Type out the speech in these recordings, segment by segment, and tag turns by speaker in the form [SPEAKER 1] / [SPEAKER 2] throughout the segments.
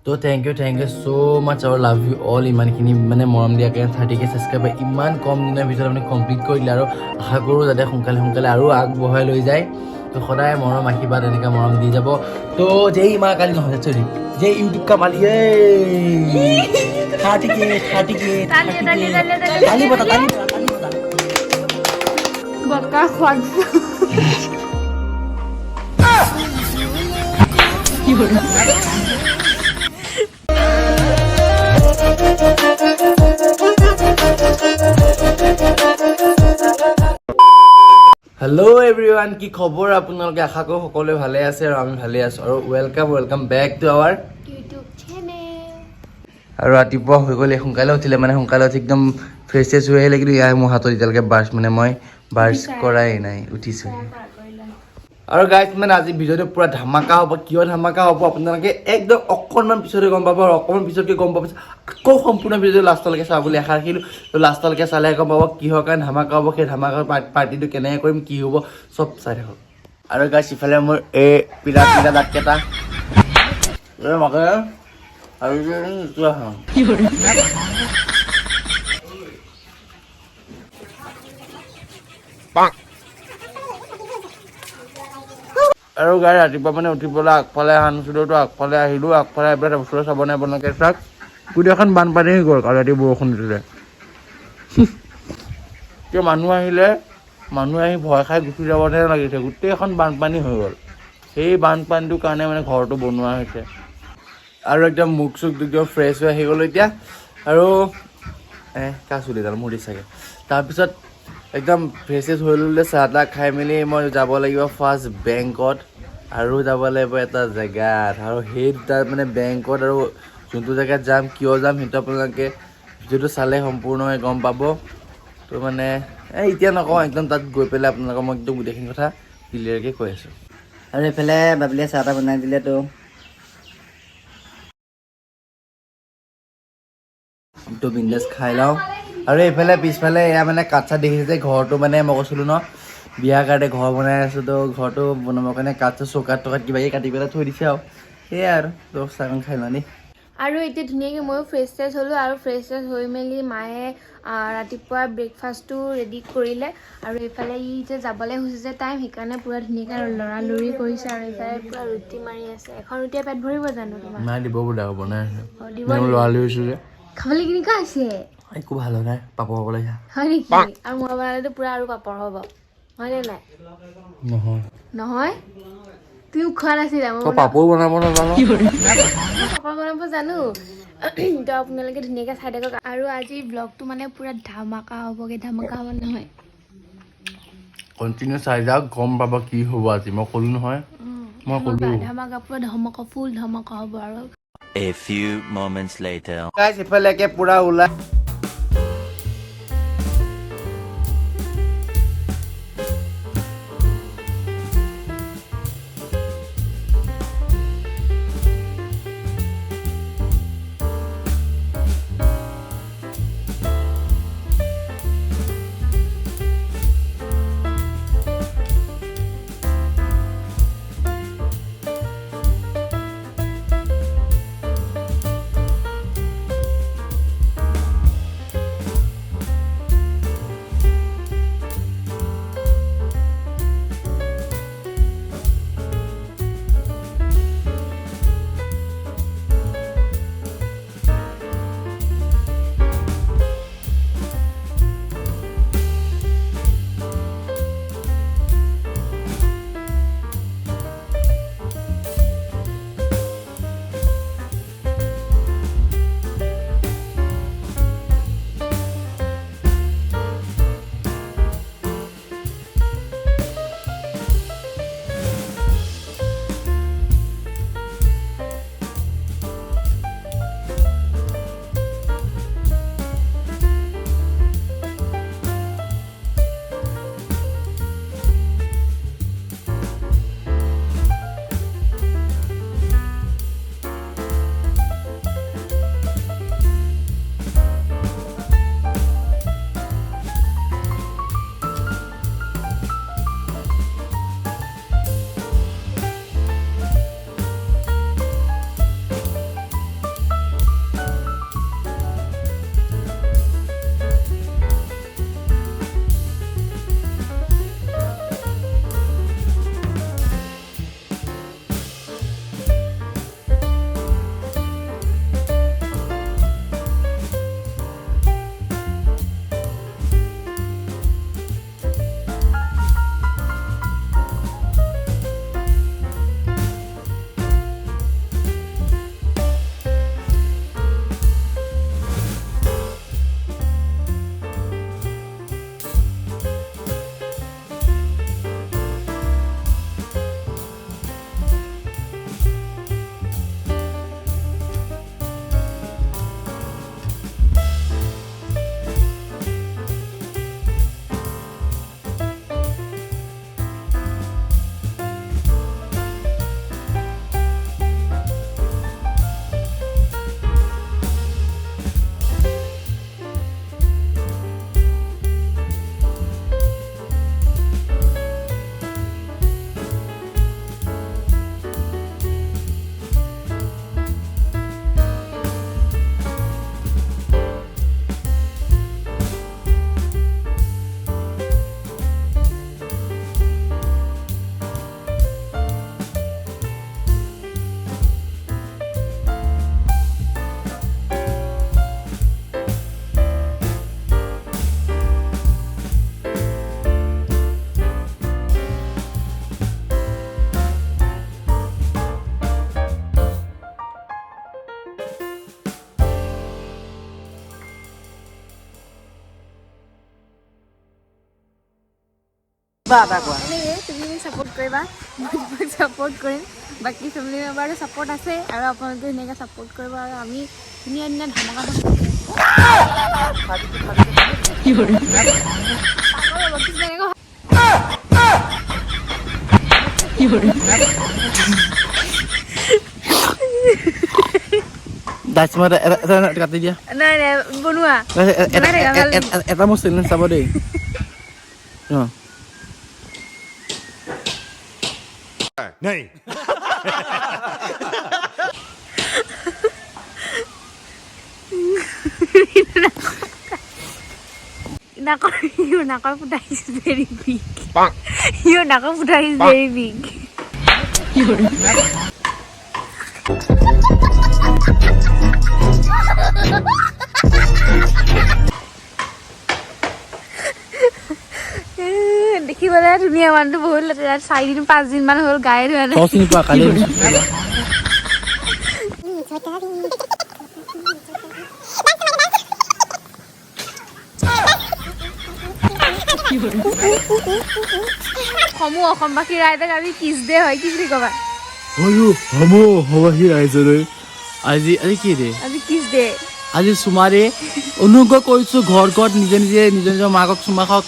[SPEAKER 1] তো thank you so much আৰু love you all ইমানখিনি মানে মৰম দিয়া কাৰণে 30k সাবস্ক্ৰাইবাৰ ইমান কম দিনৰ ভিতৰত আপুনি কমপ্লিট কৰিলে আৰু আশা কৰোঁ যাতে সোনকালে আৰু আগবঢ়াই লৈ যায় তো সদায় মৰম আশীৰ্বাদ এনেকৈ মৰম দি যাব তো যেই মা কালি নহয় সৰি যে ইউটিউব का मालिक ये 30k ताली बता
[SPEAKER 2] बका ख्वाज
[SPEAKER 1] हेलो एवरीवन की खबर আপোনালোকে আশা কৰো সকলোৱে ভালে আছে আৰু আমি ভালে আছো আৰু welcome back to our
[SPEAKER 2] YouTube channel
[SPEAKER 1] আৰু ৰাতিপুৱা হৈ গ'লে সোনকালে উঠিলে মানে সোনকালে উঠি একদম ফ্ৰেছ হৈ আহিলে কিন্তু ইয়াৰ মোৰ হাতত এতিয়ালৈকে ব্ৰাছ মানে মই ব্ৰাছ কৰাই নাই উঠিছোঁ আৰু গাইজ মানে আজি ভিডিঅ'টো পুৰা ধামাকা হ'ব কিয় ধামাকা হ'ব আপোনালোকে একদম অকণমান পিছতে গম পাব আৰু অকণমান পিছতকৈ গম পাব আকৌ সম্পূৰ্ণ ভিডিঅ'টো লাষ্টলৈকে চাওঁ বুলি আশা ৰাখিলোঁ তো লাষ্টলৈকে চালে গম পাব কিহৰ কাৰণে ধামাকা হ'ব সেই ধামাকাৰ পাৰ্টিটো কেনেকৈ কৰিম কি হ'ব চব চাই থাকক আৰু গাইজ ইফালে মোৰ এই পিৰা দাঁতকেইটা মাকে আৰু আৰু গাই ৰাতিপুৱা মানে উঠি পেলাই আগফালে আনিছিলোঁ তো আগফালে আহিলোঁ আগফালে আহি পেলাই ওচৰত চাব নাই বনাকৈ চাওক গোটেইখন বানপানী হৈ গ'ল কালি ৰাতি বৰষুণ দিছিলে এতিয়া মানুহ আহি ভয় খাই গুচি যাবহে লাগিছে গোটেইখন বানপানী হৈ গ'ল সেই বানপানীটোৰ কাৰণে মানে ঘৰটো বনোৱা হৈছে আৰু একদম মুখ চুখ একদম ফ্ৰেছ হৈ আহি গ'লোঁ এতিয়া আৰু কাচুলিডাল মোৰ দি চাগে তাৰপিছত একদম ফ্ৰেছেছ হৈ ল'লে চাহ তাহ খাই মেলি মই যাব লাগিব ফাৰ্ষ্ট বেংকত আৰু যাব লাগিব এটা জেগাত আৰু সেই দুটা মানে বেংকত আৰু যোনটো জেগাত যাম কিয় যাম সেইটো আপোনালোকে ভিডিঅ'টো চালে সম্পূৰ্ণকৈ গম পাব তো মানে এতিয়া নকওঁ একদম তাত গৈ পেলাই আপোনালোকক মই একদম গোটেইখিনি কথা ক্লিয়াৰকৈ কৈ আছোঁ
[SPEAKER 3] আৰু এইফালে বাবলিয়ে চাহ তাহ বনাই দিলেতো
[SPEAKER 1] তো বিন্দাছ খাই লওঁ আৰু এইফালে পিছফালে এয়া মানে কাঠ চাঠ দেখিছে যে ঘৰটো মানে মই কৈছিলোঁ ন বিয়াৰ কাৰণে ঘৰ বনাই আছোঁ তো ঘৰটো বনাবৰ কাৰণে কাঠ চৌকাত টকাত কিবা কাটি পেলাই থৈ দিছে আৰু সেয়াই আৰু তো চাহকণ খাই লওঁ নি
[SPEAKER 2] আৰু এতিয়া ধুনীয়াকৈ ময়ো ফ্ৰেছ ট্ৰেছ হ'লোঁ আৰু ফ্ৰেছ ট্ৰেছ হৈ মেলি মায়ে ৰাতিপুৱা ব্ৰেকফাষ্টটো ৰেডি কৰিলে আৰু এইফালে ই যে যাবলৈ হৈছে যে টাইম সেইকাৰণে পূৰা ধুনীয়াকৈ লৰালৰি কৰিছে আৰু এইফালে পূৰা ৰুটি মাৰি আছে এখন ৰুটিয়ে পেট ভৰিব জানো তোমাৰ
[SPEAKER 1] নাই দিব বোলে আৰু বনাই আছে
[SPEAKER 2] দিব
[SPEAKER 1] মই লৰালৰি হৈছোঁ যে
[SPEAKER 2] খাবলৈ কেনেকুৱা হৈছে
[SPEAKER 1] একো ভাল হোৱা নাই পাপৰ হ'ব লাগে
[SPEAKER 2] হয় নেকি আৰু মই বনালেতো পূৰা আৰু পাপৰ হ'ব হয়নে নাই
[SPEAKER 1] নহয়
[SPEAKER 2] নহয় তুমি খোৱা নাছিলা মই
[SPEAKER 1] পাপৰ বনাব নাজানো
[SPEAKER 2] পাপৰ বনাব জানো তো আপোনালোকে ধুনীয়াকৈ চাই থাকক আৰু আজি ব্লগটো মানে পূৰা ধামাকা হ'বগৈ ধামাকা হ'ব নহয়
[SPEAKER 1] কণ্টিনিউ চাই যাওক গম পাব কি হ'ব আজি মই ক'লোঁ নহয় মই ক'লোঁ
[SPEAKER 2] ধামাকা পূৰা ধমাকা ফুল ধামাকা হ'ব আৰু
[SPEAKER 4] A few moments later.
[SPEAKER 1] Guys ইফালেকে পূৰা ওলাই
[SPEAKER 3] এটা কোৱা
[SPEAKER 2] এনেকৈ তুমি মোক ছাপোৰ্ট কৰিবা মই তোমাক ছাপোৰ্ট কৰিম বাকী ফেমিলি মেম্বাৰটো ছাপোৰ্ট আছে আৰু আপোনালোকে ধুনীয়াকৈ ছাপোৰ্ট কৰিব আৰু আমি ধুনীয়া ধুনীয়া ধামাকা
[SPEAKER 1] দাইচমাত এটা কাটি দিয়া
[SPEAKER 2] নাই নাই বনোৱা
[SPEAKER 1] এটা মোৰ চেলেঞ্জ চাব দেই
[SPEAKER 5] नहीं
[SPEAKER 2] Naকৰ futa is very big. Your naকৰ futa is very big. দেখিবলৈ ধুনীয়া মানুহটো বহুত লেতেৰা 4-5 দিন মান হ'ল গায়ে ধোৱা নাই
[SPEAKER 1] চিনি পোৱা কালি
[SPEAKER 2] সমূহ অসমবাসী ৰাইজক আমি কিছ দে হয় কি বুলি ক'বা
[SPEAKER 1] অসমবাসী ৰাইজলৈ আজি কি দে
[SPEAKER 2] আজি কিছ দে
[SPEAKER 1] আজি চুমাৰে অনুগ্ৰহ কৰিছোঁ ঘৰ ঘৰত নিজে নিজৰ মাকক চুমা খাওক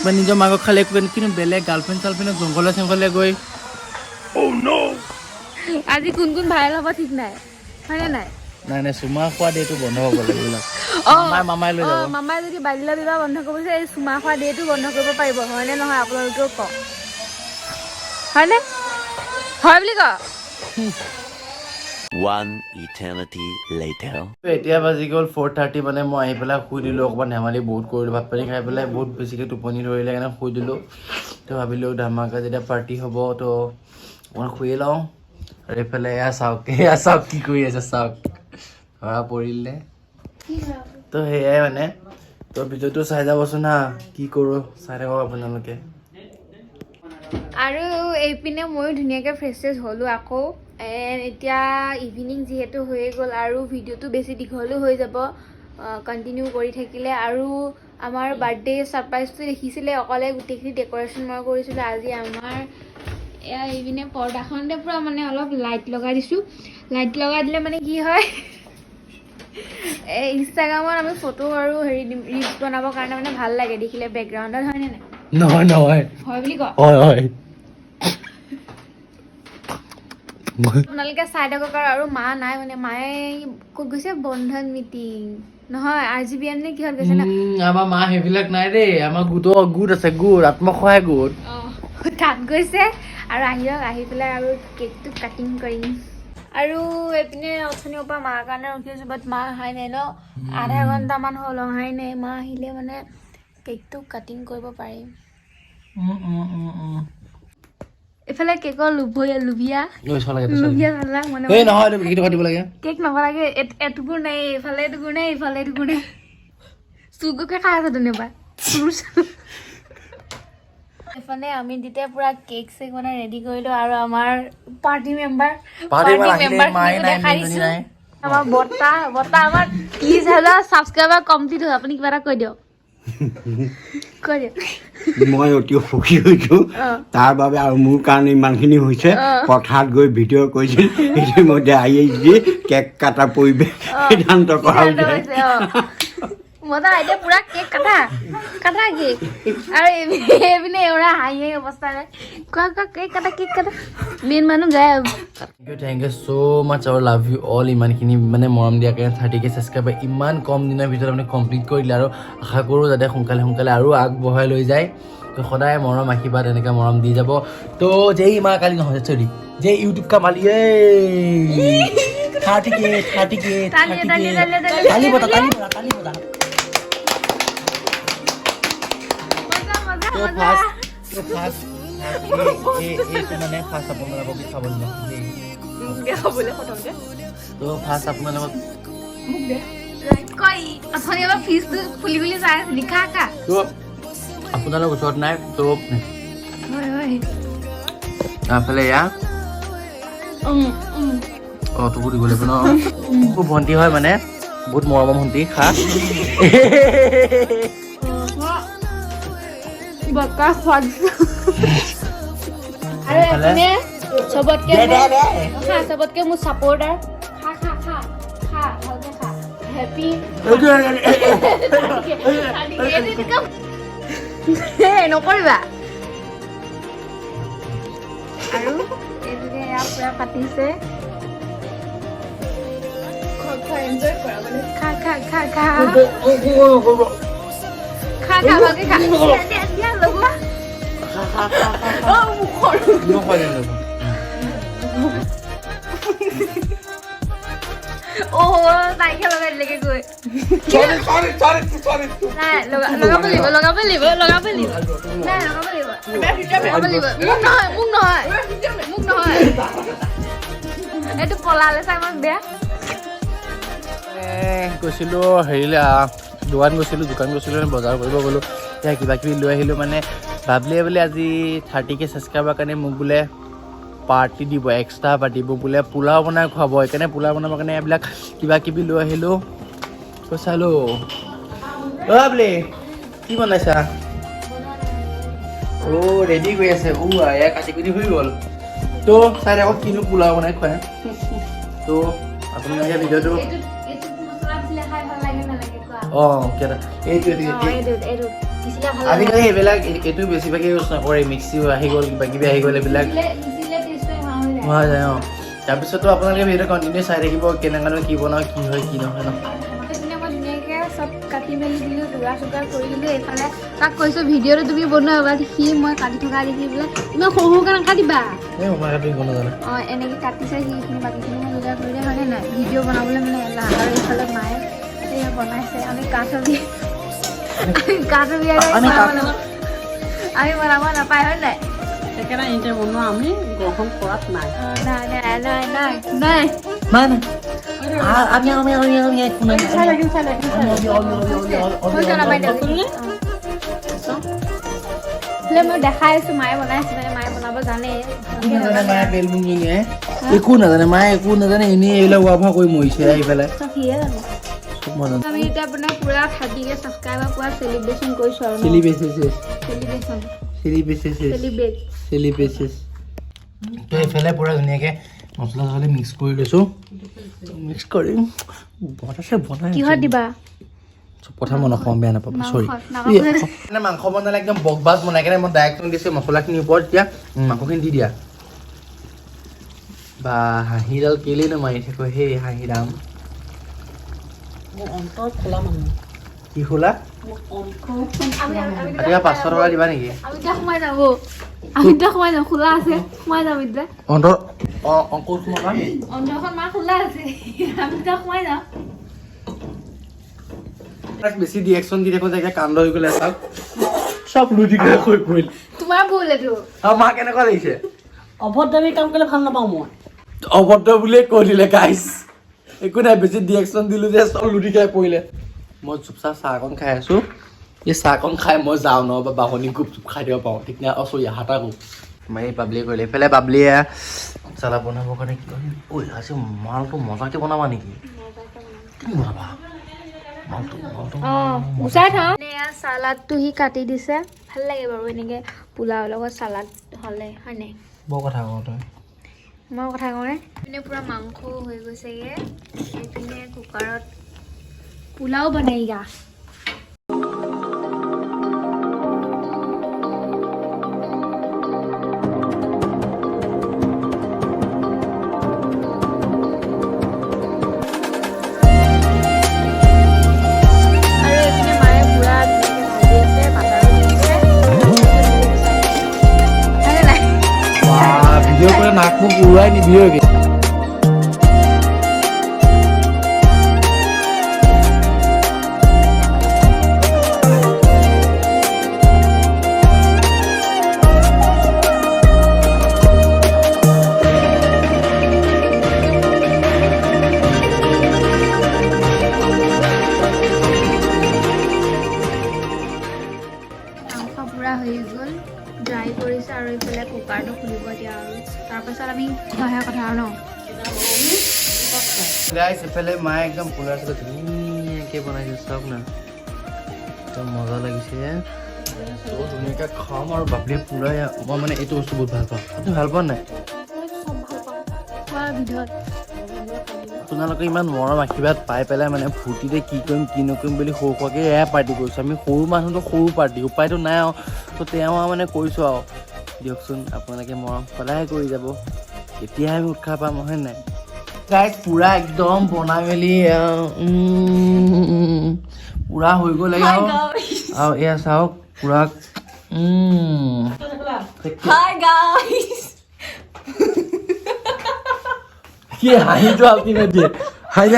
[SPEAKER 1] বা নিজৰ মাকক খালে কিন্তু বেলেগ গাৰ্লফ্ৰেণ্ড চাৰ্লফ্ৰেণ্ডক জংঘলে গৈ
[SPEAKER 2] আজি কোন ভাইৰেল হ'ব ঠিক নাই হয়নে নাই
[SPEAKER 1] নাই চুমা খোৱা ডেটো বন্ধ হ'ব লাগিব মামাই লৈ যাব
[SPEAKER 2] মামাই যদি বাল্য বিবাহ বন্ধ কৰিব বিচাৰে এই চুমা খোৱা ডেটো বন্ধ কৰিব পাৰিব হয়নে নহয় আপোনালোকেও কওক হয়নে হয় বুলি কওক
[SPEAKER 4] One eternity later.
[SPEAKER 1] এতিয়া বাজি গ'ল 4:30 মানে মই আহি পেলাই শুই দিলোঁ অকণমান ধেমালি বহুত কৰিলোঁ ভাত পানী খাই পেলাই বহুত বেছিকৈ টোপনি ধৰিলে কাৰণে শুই দিলোঁ তো ভাবিলোঁ ধামাকা যেতিয়া পাৰ্টি হ'ব তো অকণমান শুয়ে লওঁ আৰু এইফালে এয়া চাওক কি কৰি আছে চাওক ধৰা পৰিলে তো সেয়াই মানে তো ভিডিঅ'টো চাই যাবচোন হা কি কৰোঁ চাই থাকক আপোনালোকে
[SPEAKER 2] আৰু এইপিনে ময়ো ধুনীয়াকৈ ফ্ৰেছ হ'লোঁ আকৌ এতিয়া ইভিনিং যিহেতু হৈয়ে গ'ল আৰু ভিডিঅ'টো বেছি দীঘলো হৈ যাব কণ্টিনিউ কৰি থাকিলে আৰু আমাৰ বাৰ্থডে ছাৰপ্ৰাইজটো দেখিছিলে অকলে গোটেইখিনি ডেক'ৰেশ্যন মই কৰিছিলোঁ আজি আমাৰ এয়া এইপিনে পৰ্দাখনতে পূৰা মানে অলপ লাইট লগাই দিছোঁ লাইট লগাই দিলে মানে কি হয় ইনষ্টাগ্ৰামত আমি ফটো আৰু ৰিলছ বনাবৰ কাৰণে মানে ভাল লাগে দেখিলে বেকগ্ৰাউণ্ডত হয়নে নাই
[SPEAKER 1] নহয়
[SPEAKER 2] হয় বুলি কয়
[SPEAKER 1] হয়
[SPEAKER 2] আপোনালোকে চাই থাকক আৰু মা নাই মানে মায়ে ক'ত গৈছে বন্ধন মিটিং নহয় RGBM নে কিহত গৈছে না
[SPEAKER 1] আমাৰ মা সেইবিলাক নাই দেই আমাৰ গোট আছে আত্মসহায় গোট
[SPEAKER 2] তাত গৈছে আৰু আহি পেলাই আৰু কেকটো কাটিং কৰিম আৰু এইপিনে অথনিৰ পৰা মাৰ কাৰণে ৰখি আছোঁ বাট মা অহাই নাই ন আধা ঘণ্টামান হ'ল অহাই নাই মা আহিলে মানে কেকটো কাটিং কৰিব পাৰিম এইফালে কেকৰ লুভিয়া মানে কেক নবলাগে এটুকুৰ নাই এইফালে এটুকুৰ নাই এইফালে এটুকুৰ নাই চুগুকে খাই আছে ধন্যবাদ এইফালে আমি তেতিয়া পুৰা কেক চেক মানে ৰেডি কৰিলোঁ আৰু আমাৰ পাৰ্টি মেম্বাৰ দেখাই দিছোঁ আমাৰ বৰ্তা আমাৰ 30,000 ছাবস্ক্ৰাইবাৰ কমপ্লিট হ'ল আপুনি কিবা এটা কৈ দিয়ক
[SPEAKER 6] মই অতি সুখী হৈছোঁ তাৰ বাবে আৰু মোৰ কাৰণে ইমানখিনি হৈছে পথাৰত গৈ ভিডিঅ' কৰিছিল ইতিমধ্যে আহি কেক কটা পৰিৱেশ সিদ্ধান্ত কৰা হৈছে
[SPEAKER 2] মজা এতিয়া পুৰা কেক কাটা কেক আৰু এইপিনে এওৰা হাঁহি অৱস্থা নাই কোৱা কেক কাটা মেইন মানুহ যায়
[SPEAKER 1] থেংক ইউ ছ' মাছ আৰু লাভ ইউ অল ইমানখিনি মানে মৰম দিয়াৰ কাৰণে 30K ছাবস্ক্ৰাইবাৰ ইমান কম দিনৰ ভিতৰত আপুনি কমপ্লিট কৰি দিলে আৰু আশা কৰোঁ যাতে সোনকালে আৰু আগবঢ়াই লৈ যায় তো সদায় মৰম আশীৰ্বাদ এনেকৈ মৰম দি যাব তো যেই মা কালি নহয় চৰি যে ইউটিউব কা মালি 30K তালি বতা এইটো মানে ফাৰ্ষ্ট আপোনালোকক খাবলৈ তো ফাৰ্ষ্ট আপোনালোকক তো আপোনালোক ওচৰত নাই তো তাৰফালে এয়া তোকো দিব লাগিব ন খুব ভণ্টি হয় মানে বহুত মৰমৰ ভণ্টি খা
[SPEAKER 2] বকা সোৱাদ আৰু এনে চবতকে খা চবতকে মোৰ ছাপোৰ্টাৰ খা খা খা খা ভালকে খা হেপী নকৰিবা আৰু এইটোকে এয়া পুৰা পাতিছে এনজয় কৰা মানে খা খা খা খা খা খা ভালকে খা দিয়া লগোৱা তাইকে লগাই দিলেগে গৈ নাই লগাব লাগিব নাই লগাব লাগিব মোক নহয় এইটো পলালে চাই ইমান বেয়া
[SPEAKER 1] গৈছিলোঁ হেৰিলে দোকান গৈছিলোঁ বজাৰ কৰিব গ'লোঁ এতিয়া কিবা কিবি লৈ আহিলোঁ মানে বাবলিয়ে বোলে আজি 30K ছাবস্ক্ৰাইবাৰ কাৰণে মোক বোলে পাৰ্টি দিব এক্সট্ৰা পাতিব বোলে পোলাও বনাই খুৱাব সেইকাৰণে পোলাও বনাবৰ কাৰণে এইবিলাক কিবা কিবি লৈ আহিলোঁ তো চালোঁ বাবলি কি বনাইছা ৰেডি কৰি আছে এয়া কাটি কুটি হৈ গ'ল তো চাই আকৌ কিনো পোলাও বনাই খুৱাই তো আপোনালোকে ভিডিঅ'টো আজিকালি এইবিলাক এইটো বেছিভাগে ইউজ নকৰে মিক্সি আহি গ'ল কিবা কিবি আহি গ'ল এইবিলাক হোৱা যায় তাৰপিছতো আপোনালোকে ভিডিঅ' কণ্টিনিউ চাই থাকিব কেনেকুৱানো কি বনাওঁ কি হয় কি নহয় ন
[SPEAKER 2] ধুনীয়াকৈ চব কাটি মেলি দিলোঁ যোগাৰ চোগাৰ কৰি দিলোঁ এইফালে তাক কৈছোঁ ভিডিঅ'টো তুমি বনোৱা সি মই কাটি থকা দেখি বোলে ইমান সৰু সৰুকৈ নাকাটিবা এনেকৈ কাটিছে সিখিনি বাকীখিনি মই যোগাৰ কৰিলে হয়নে নাই ভিডিঅ' বনাবলৈ মানে এলাহ আৰু এইফালে মায়ে বনাইছে আমি কাঠবি আমি বনাব নাপায় হয় নাই
[SPEAKER 7] সেইকাৰণে এতিয়া বনোৱা আমি গ্ৰহণ কৰাত নাই
[SPEAKER 2] মই দেখাই আছো মায়ে বনাইছে মানে মায়ে বনাব জানে
[SPEAKER 1] একো নাজানে মায়ে একো নাজানে এনেই এইবিলাক ৱাভা কৰি মৰিছে আহি পেলাই
[SPEAKER 2] আমি এতিয়া আপোনাৰ পুৰা 30K ছাবস্ক্ৰাইবাৰ পোৱা চেলিব্ৰেশ্যন কৰিছোঁ আৰু
[SPEAKER 1] তো এইফালে পুৰা ধুনীয়াকৈ মছলা চছলা মিক্স কৰি লৈছোঁ মিক্স কৰিম বনাই
[SPEAKER 2] কিহত দিবা
[SPEAKER 1] প্ৰথম মই নকওঁ বেয়া নাপাব চৰি মানে মাংস বনালে একদম বকবাছ বনাই কেনে মই ডাইৰেক্ট দিছোঁ মছলাখিনিৰ ওপৰত এতিয়া মাংসখিনি দি দিয়া বা হাঁহিডাল কেলেই নমাৰি থাকো সেই হাঁহি দাম
[SPEAKER 7] অন্তৰ খোলা মানুহ
[SPEAKER 1] কি খোলা এতিয়া 500 টকা দিবা নেকি
[SPEAKER 2] আমি এতিয়া সোমাই যাম খোলা আছে সোমাই যাম এতিয়া
[SPEAKER 1] অন্তৰ অংকুৰ সোমাবা
[SPEAKER 2] অন্তৰখন মাৰ খোলা আছে আমি এতিয়া সোমাই যাম
[SPEAKER 1] বেছি ৰিয়েকশ্যন দি থাকো যে কান্দ হৈ গ'লে চাওক চব লুটি কৰি হৈ পৰিল
[SPEAKER 2] তোমাৰ ভুল এইটো
[SPEAKER 1] মা কেনেকুৱা লাগিছে
[SPEAKER 7] অভদ্ৰামী কাম কৰিলে ভাল নাপাওঁ মই
[SPEAKER 1] অভদ্ৰ বুলিয়ে কৈ দিলে গাইছ একো নাই বেছি ৰিয়েকশ্যন দিলোঁ যে চব লুটি খাই পৰিলে মই চুপচাপ চাহকণ খাই আছোঁ এই চাহকণ খাই মই যাওঁ ন বা বাহনি গুপ চুপ খাই দিব পাৰোঁ ঠিক নাই চৰি হাতা গুপ মই এই বাবলিয়ে কৰিলে এইফালে বাবলিয়ে চালা বনাবৰ কাৰণে কি ঐ আজি মালটো মজাকৈ বনাবা নেকি কি বনাবা
[SPEAKER 2] চালাডটো সি কাটি দিছে ভাল লাগে বাৰু এনেকৈ পোলাওৰ লগত চালাড হ'লে হয় নাই
[SPEAKER 1] বৰ কথা কওঁ তই
[SPEAKER 2] মই কথা কওঁ এইপিনে পূৰা মাংস হৈ গৈছেগৈ এইপিনে কুকাৰত পোলাও বনাইগা
[SPEAKER 1] নাক মুখ উৰুৱাই নিদিয়ে
[SPEAKER 2] পুৰা হৈ গ'ল ড্ৰাই কৰিছে আৰু এইফালে কুকাৰটো খুলিব দিয়া আৰু তাৰপাছত আমি সহায় কথা আৰু ন
[SPEAKER 1] গাইছ এইফালে মায়ে একদম পোলাও চোলা ধুনীয়াকৈ বনাইছে চাওক না একদম মজা লাগিছে ধুনীয়াকৈ খাম আৰু বাপৰে পুৰা মই মানে এইটো বস্তু বহুত ভাল পাওঁ আপুনি ভাল পোৱা নাই
[SPEAKER 2] খোৱাৰ ভিতৰত
[SPEAKER 1] আপোনালোকে ইমান মৰম আশীৰ্বাদ পাই পেলাই মানে ফূৰ্তিতে কি কৰিম কি নকৰিম বুলি সৰু সুৰাকৈ এয়া পাৰ্টি কৰিছোঁ আমি সৰু মানুহটো সৰু পাৰ্টি উপায়তো নাই আৰু তো তেওঁ মানে কৰিছোঁ আৰু দিয়কচোন আপোনালোকে মৰম সদায় কৰি যাব তেতিয়াহে আমি উৎসাহ পাম হয় নাই গাইজ পুৰা একদম বনাই মেলি পুৰা হৈ গ'ল আৰু এয়া চাওক পুৰা কি হাঁহিটো আল্টিমেট দিয়ে হাঁহি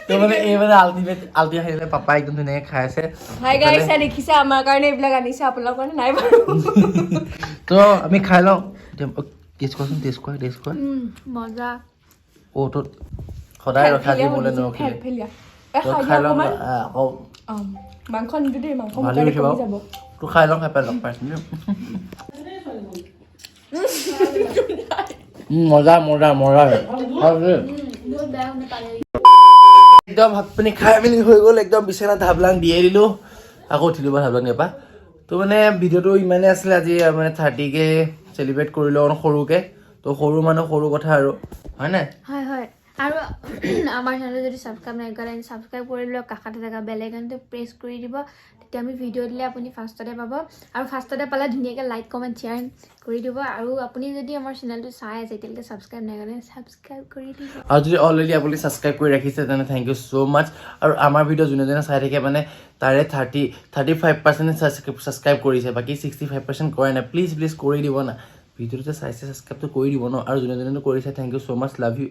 [SPEAKER 1] তো মানে এই মানে আল্টি হাঁহিলে পাপা একদম ধুনীয়াকৈ খাই আছে
[SPEAKER 2] দেখিছে আমাৰ কাৰণে এইবিলাক আনিছে আপোনালোকৰ কাৰণে নাই বাৰু
[SPEAKER 1] তো আমি খাই লওঁ টেষ্ট কৰাচোন টেষ্ট কৰা
[SPEAKER 2] মজা
[SPEAKER 1] অ' তোত সদায় ৰখা যি মোলৈ নৰখিলে খাই লওঁ আকৌ
[SPEAKER 2] মাংস নিদো দেই মাংস
[SPEAKER 1] ভালেই হৈছে বাৰু তোৰ খাই লওঁ খাই পেলাই লগ পাইছোঁ মজা একদম ভাত পানী খাই মেলি হৈ গ'ল একদম বিচনা ধাবলাং দিয়ে দিলোঁ আকৌ উঠিলোঁ বা ধাবলাং দিয়াৰ পৰা তো মানে ভিডিঅ'টো ইমানেই আছিলে আজি মানে 30K চেলিব্ৰেট কৰিলোঁ অকণ সৰুকৈ তো সৰু মানুহ সৰু কথা আৰু হয় নাই
[SPEAKER 2] হয় আৰু আমাৰ চেনেলটো যদি ছাবস্ক্ৰাইব নাই কৰা ছাবস্ক্ৰাইব কৰি লওক কাষতে থকা বেল আইকনটো প্ৰেছ কৰি দিব তেতিয়া আমি ভিডিঅ' দিলে আপুনি ফাৰ্ষ্টতে পাব আৰু ফাৰ্ষ্টতে পালে ধুনীয়াকৈ লাইক কমেণ্ট শ্বেয়াৰ কৰি দিব আৰু আপুনি যদি আমাৰ চেনেলটো চাই আছে এতিয়ালৈকে ছাবস্ক্ৰাইব নাই কৰা ছাবস্ক্ৰাইব কৰি দিব
[SPEAKER 1] আৰু যদি অলৰেডি আপুনি ছাবস্ক্ৰাইব কৰি ৰাখিছে তেনে থেংক ইউ ছ' মাছ আৰু আমাৰ ভিডিঅ' যোনে যোনে চাই থাকে মানে তাৰে 35% ছাবস্ক্ৰাইব কৰিছে বাকী 65% কৰাই নাই প্লিজ কৰি দিব না ভিডিঅ'টো চাইছে ছাবস্ক্ৰাইবটো কৰি দিব ন আৰু যোনে যোনে কৰিছে thank you so' much love U